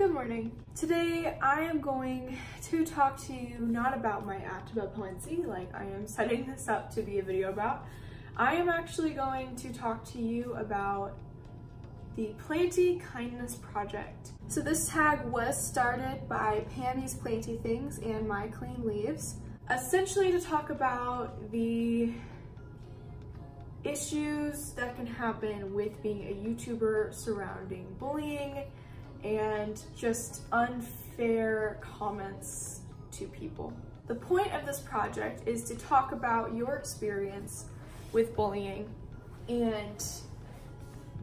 Good morning. Today I am going to talk to you not about my act about Planty, like I am setting this up to be a video about. I am actually going to talk to you about the Planty Kindness Project. So this tag was started by Pammys Planty Things and My Clean Leaves, essentially to talk about the issues that can happen with being a YouTuber surrounding bullying and just unfair comments to people. The point of this project is to talk about your experience with bullying and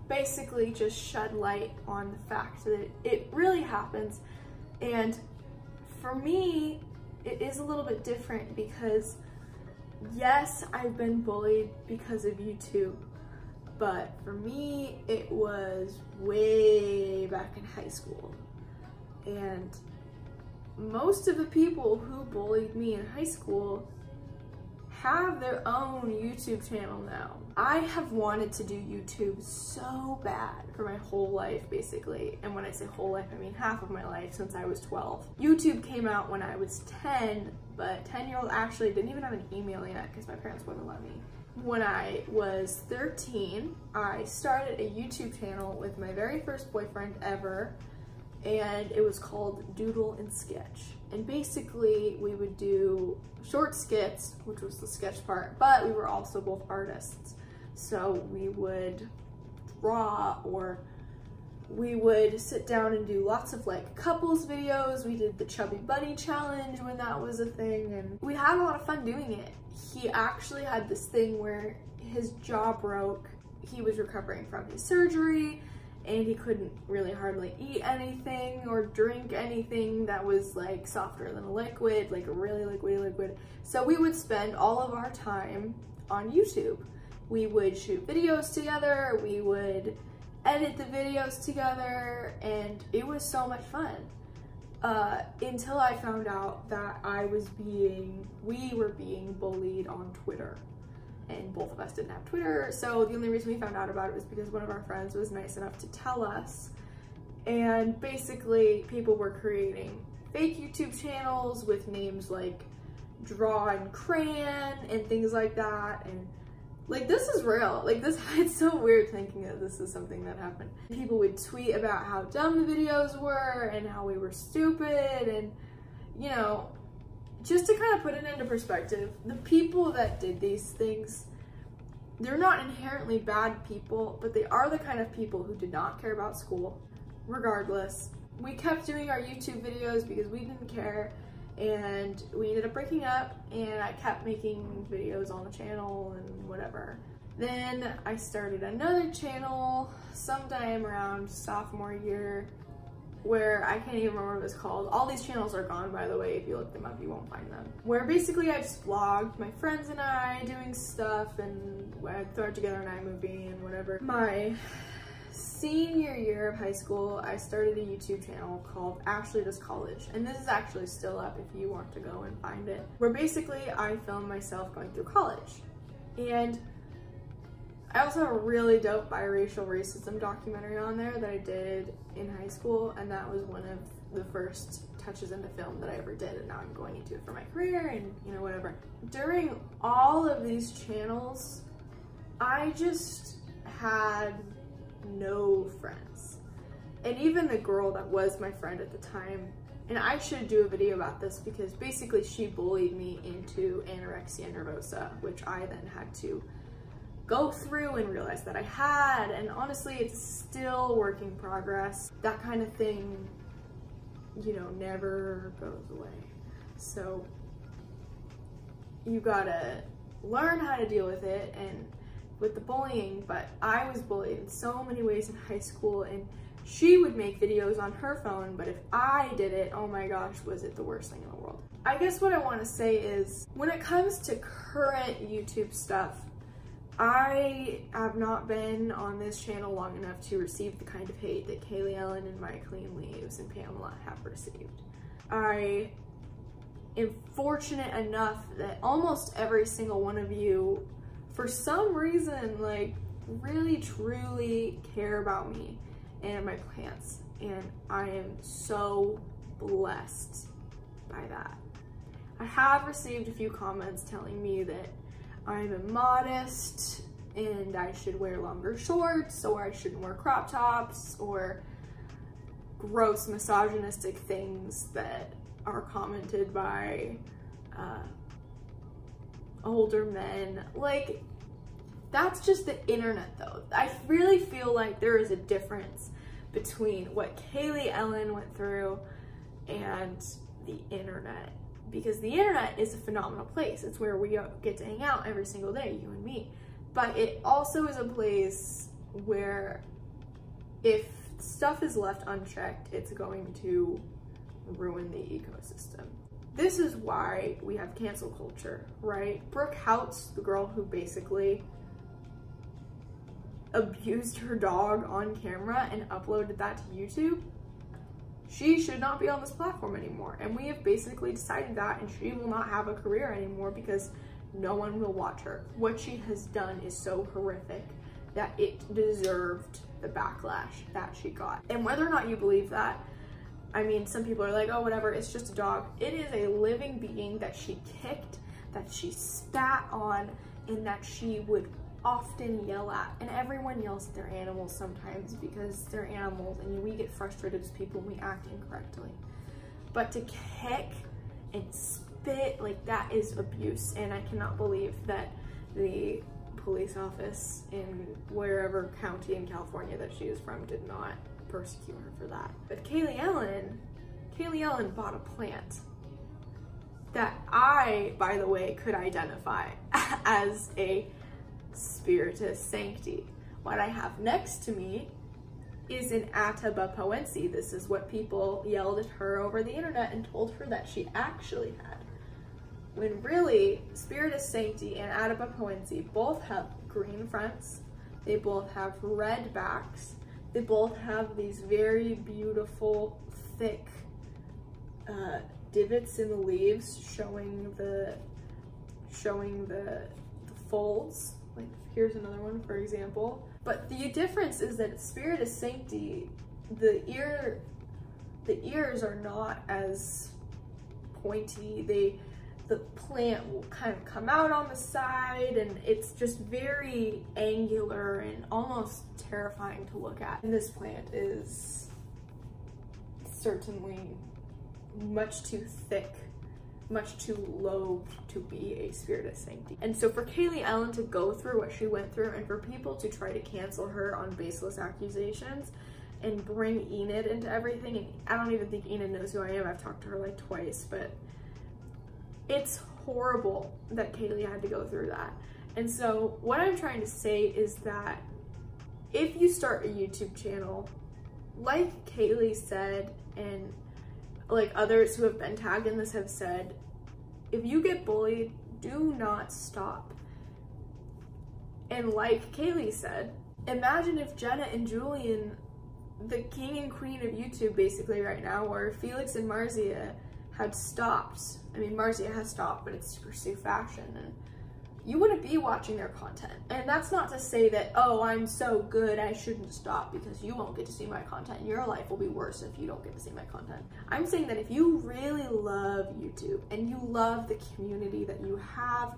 basically just shed light on the fact that it really happens. And for me, it is a little bit different because yes, I've been bullied because of YouTube, but for me, it was way back in high school. And most of the people who bullied me in high school have their own YouTube channel now. I have wanted to do YouTube so bad for my whole life, basically. And when I say whole life, I mean half of my life, since I was 12. YouTube came out when I was 10, but 10-year-old actually didn't even have an email yet because my parents wouldn't let me. When I was 13, I started a YouTube channel with my very first boyfriend ever, and it was called Doodle and Sketch. And basically we would do short skits, which was the sketch part, but we were also both artists. So we would draw, or we would sit down and do lots of like couples videos. We did the Chubby Bunny challenge when that was a thing, and we had a lot of fun doing it. He actually had this thing where his jaw broke. He was recovering from his surgery and he couldn't really hardly eat anything or drink anything that was like softer than a liquid, like a really liquidy liquid. So we would spend all of our time on YouTube. We would shoot videos together, we would edit the videos together, and it was so much fun. Until I found out that we were being bullied on Twitter. And both of us didn't have Twitter, so the only reason we found out about it was because one of our friends was nice enough to tell us. And basically, people were creating fake YouTube channels with names like Draw and Crayon and things like that, and like, this is real. Like, this, it's so weird thinking that this is something that happened. People would tweet about how dumb the videos were and how we were stupid, and, you know, just to kind of put it into perspective, the people that did these things, they're not inherently bad people, but they are the kind of people who did not care about school. Regardless, we kept doing our YouTube videos because we didn't care, and we ended up breaking up, and I kept making videos on the channel and whatever. Then I started another channel sometime around sophomore year, where I can't even remember what it's called. All these channels are gone, by the way. If you look them up, you won't find them. Where basically I just vlogged my friends and I doing stuff, and I'd throw it together an iMovie and whatever. My senior year of high school, I started a YouTube channel called Ashley Does College, and this is actually still up if you want to go and find it, where basically I filmed myself going through college. And I also have a really dope biracial racism documentary on there that I did in high school, and that was one of the first touches into film that I ever did, and now I'm going into it for my career and, you know, whatever. During all of these channels, I just had no friends. And even the girl that was my friend at the time, and I should do a video about this because basically she bullied me into anorexia nervosa, which I then had to go through and realize that I had, and honestly it's still work in progress. That kind of thing, you know, never goes away. So you gotta learn how to deal with it and with the bullying. But I was bullied in so many ways in high school, and she would make videos on her phone, but if I did it, oh my gosh, was it the worst thing in the world. I guess what I want to say is, when it comes to current YouTube stuff, I have not been on this channel long enough to receive the kind of hate that Kaylee Ellen and My Clean Leaves and Pamela have received. I am fortunate enough that almost every single one of you, for some reason, like, really truly care about me and my plants, and I am so blessed by that. I have received a few comments telling me that I'm immodest and I should wear longer shorts, or I shouldn't wear crop tops, or gross misogynistic things that are commented by older men. Like, that's just the internet though. I really feel like there is a difference between what Kaylee Ellen went through and the internet, because the internet is a phenomenal place. It's where we get to hang out every single day, you and me. But it also is a place where if stuff is left unchecked, it's going to ruin the ecosystem. This is why we have cancel culture, right? Brooke Houts, the girl who basically abused her dog on camera and uploaded that to YouTube, she should not be on this platform anymore. And we have basically decided that, and she will not have a career anymore because no one will watch her. What she has done is so horrific that it deserved the backlash that she got. And whether or not you believe that, I mean, some people are like, oh, whatever, it's just a dog. It is a living being that she kicked, that she spat on, and that she would often yell at. And everyone yells at their animals sometimes because they're animals, and we get frustrated as people when we act incorrectly. But to kick and spit, like, that is abuse. And I cannot believe that the police office in wherever county in California that she is from did not persecute her for that. But Kaylee Ellen bought a plant that I, by the way, could identify as a Spiritus Sancti. What I have next to me is an Atabapoense. This is what people yelled at her over the internet and told her that she actually had. When really, Spiritus Sancti and Atabapoense both have green fronts, they both have red backs, they both have these very beautiful, thick divots in the leaves showing the folds. Like, here's another one, for example. But the difference is that Spiritus Sancti, the ears are not as pointy. The plant will kind of come out on the side, and it's just very angular and almost terrifying to look at. And this plant is certainly much too thick, much too low to be a Spiritus Sancti. And so for Kaylee Ellen to go through what she went through, and for people to try to cancel her on baseless accusations and bring Enid into everything, and I don't even think Enid knows who I am. I've talked to her like twice, but it's horrible that Kaylee had to go through that. And so what I'm trying to say is that if you start a YouTube channel, like Kaylee said, and like others who have been tagged in this have said, if you get bullied, do not stop. And like Kaylee said, imagine if Jenna and Julian, the king and queen of YouTube basically right now, or Felix and Marzia had stopped. I mean, Marzia has stopped, but it's to pursue fashion, and you wouldn't be watching their content. And that's not to say that, oh, I'm so good, I shouldn't stop because you won't get to see my content. Your life will be worse if you don't get to see my content. I'm saying that if you really love YouTube and you love the community that you have,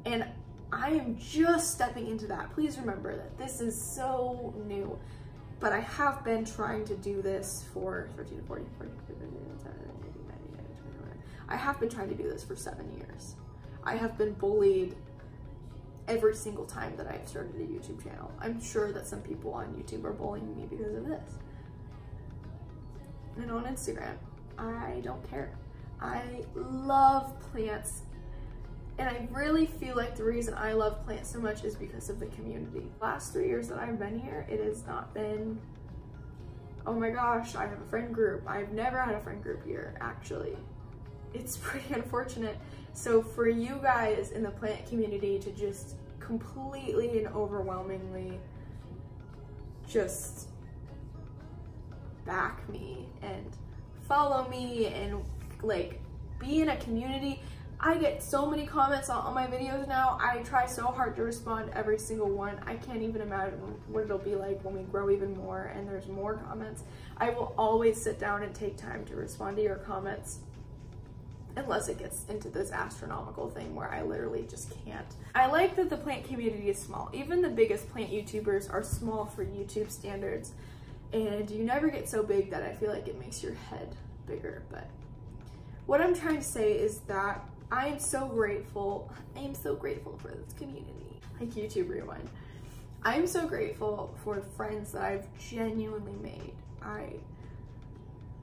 and I am just stepping into that, please remember that this is so new, but I have been trying to do this for 13, 14, 15, 16, 17, 18, 19, 20, I have been trying to do this for 7 years. I have been bullied every single time that I've started a YouTube channel. I'm sure that some people on YouTube are bullying me because of this. And on Instagram, I don't care. I love plants. And I really feel like the reason I love plants so much is because of the community. Last 3 years that I've been here, it has not been, oh my gosh, I have a friend group. I've never had a friend group here, actually. It's pretty unfortunate. So for you guys in the plant community to just completely and overwhelmingly just back me and follow me and like be in a community, I get so many comments on my videos now. I try so hard to respond to every single one. I can't even imagine what it'll be like when we grow even more and there's more comments. I will always sit down and take time to respond to your comments, unless it gets into this astronomical thing where I literally just can't. I like that the plant community is small. Even the biggest plant YouTubers are small for YouTube standards, and you never get so big that I feel like it makes your head bigger. But what I'm trying to say is that I am so grateful. I am so grateful for this community. Like YouTube Rewind. I am so grateful for the friends that I've genuinely made. I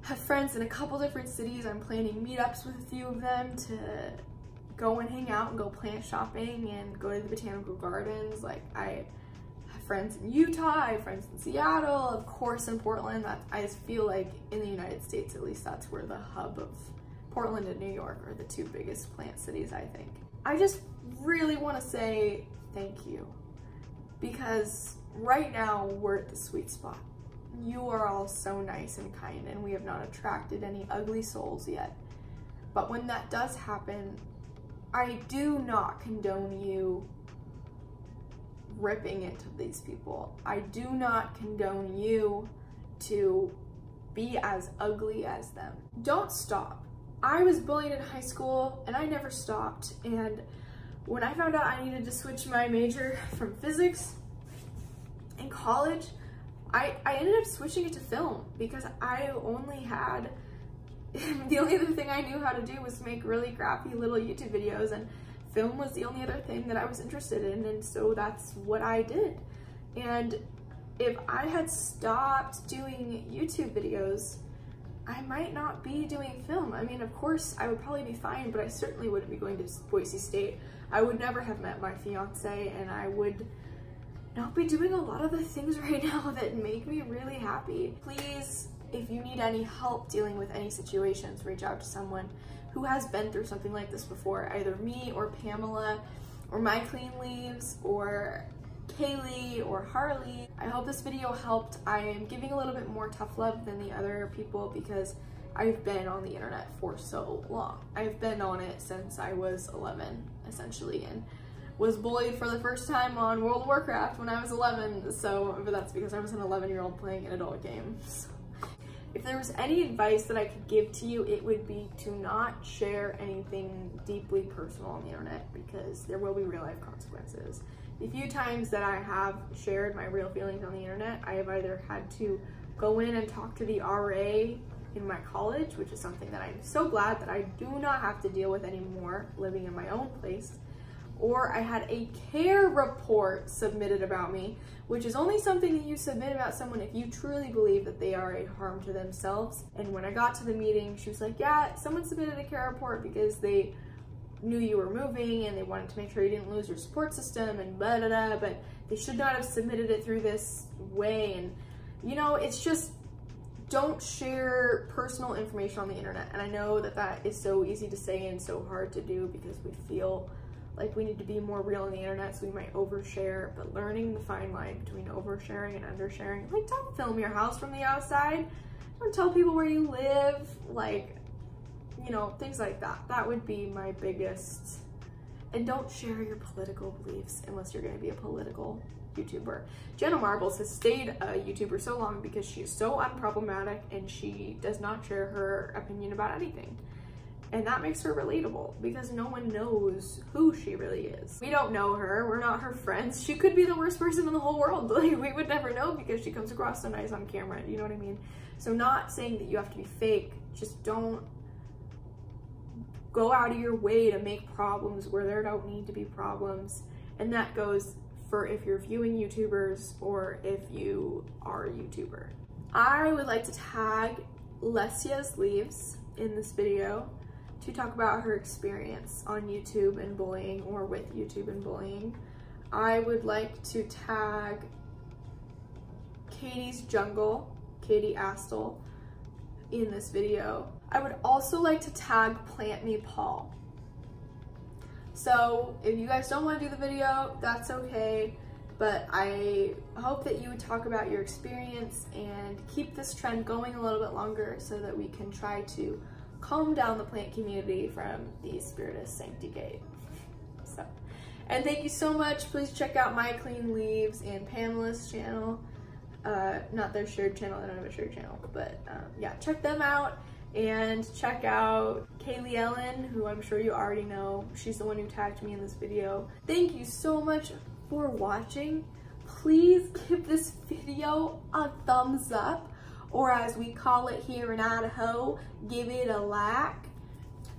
have friends in a couple different cities. I'm planning meetups with a few of them to go and hang out and go plant shopping and go to the botanical gardens. Like, I have friends in Utah, I have friends in Seattle, of course in Portland. That I feel like in the United States, at least, that's where the hub of Portland and New York are the two biggest plant cities, I think. I just really want to say thank you, because right now we're at the sweet spot. You are all so nice and kind, and we have not attracted any ugly souls yet. But when that does happen, I do not condone you ripping into these people. I do not condone you to be as ugly as them. Don't stop. I was bullied in high school and I never stopped. And when I found out I needed to switch my major from physics in college, I ended up switching it to film, because I only had, the only other thing I knew how to do was make really crappy little YouTube videos, and film was the only other thing that I was interested in, and so that's what I did. And if I had stopped doing YouTube videos, I might not be doing film. I mean, of course, I would probably be fine, but I certainly wouldn't be going to Boise State. I would never have met my fiance, and I would not be doing a lot of the things right now that make me really happy. Please, if you need any help dealing with any situations, reach out to someone who has been through something like this before, either me or Pamela or My Clean Leaves or Kaylee or Harley. I hope this video helped. I am giving a little bit more tough love than the other people because I've been on the internet for so long. I've been on it since I was 11, essentially, and was bullied for the first time on World of Warcraft when I was 11, so, but that's because I was an 11-year-old playing an adult game. So, if there was any advice that I could give to you, it would be to not share anything deeply personal on the internet, because there will be real-life consequences. The few times that I have shared my real feelings on the internet, I have either had to go in and talk to the RA in my college, which is something that I'm so glad that I do not have to deal with anymore living in my own place, or I had a care report submitted about me, which is only something that you submit about someone if you truly believe that they are a harm to themselves. And when I got to the meeting, she was like, yeah, someone submitted a care report because they knew you were moving and they wanted to make sure you didn't lose your support system and blah, blah, blah, but they should not have submitted it through this way. And, you know, it's just, don't share personal information on the internet. And I know that that is so easy to say and so hard to do because we feel like we need to be more real on the internet, so we might overshare, but learning the fine line between oversharing and undersharing. Like, don't film your house from the outside. Don't tell people where you live. Like, you know, things like that. That would be my biggest. And don't share your political beliefs unless you're going to be a political YouTuber. Jenna Marbles has stayed a YouTuber so long because she is so unproblematic and she does not share her opinion about anything. And that makes her relatable because no one knows who she really is. We don't know her, we're not her friends. She could be the worst person in the whole world. Like, we would never know because she comes across so nice on camera, you know what I mean? So not saying that you have to be fake, just don't go out of your way to make problems where there don't need to be problems. And that goes for if you're viewing YouTubers or if you are a YouTuber. I would like to tag Lessya's Leaves in this video to talk about her experience on YouTube and bullying, or with YouTube and bullying. I would like to tag Katie's Jungle, Katie Astle, in this video. I would also like to tag Plant Me Paul. So if you guys don't want to do the video, that's okay, but I hope that you would talk about your experience and keep this trend going a little bit longer so that we can try to calm down the plant community from the Spiritus Sanctigate. So, and thank you so much. Please check out My Clean Leaves and Pamela's channel. Not their shared channel, they don't have a shared channel, but yeah, check them out. And check out Kaylee Ellen, who I'm sure you already know. She's the one who tagged me in this video. Thank you so much for watching. Please give this video a thumbs up, or as we call it here in Idaho, give it a like.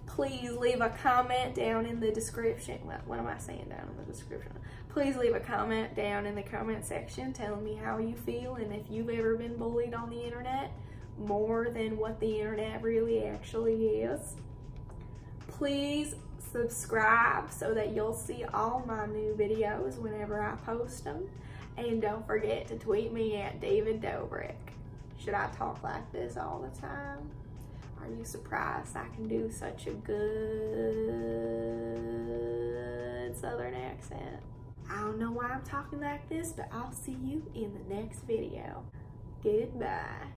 Please leave a comment down in the description. What am I saying down in the description? Please leave a comment down in the comment section telling me how you feel and if you've ever been bullied on the internet more than what the internet really actually is. Please subscribe so that you'll see all my new videos whenever I post them. And don't forget to tweet me at David Dobrik. Should I talk like this all the time? Are you surprised I can do such a good Southern accent? I don't know why I'm talking like this, but I'll see you in the next video. Goodbye.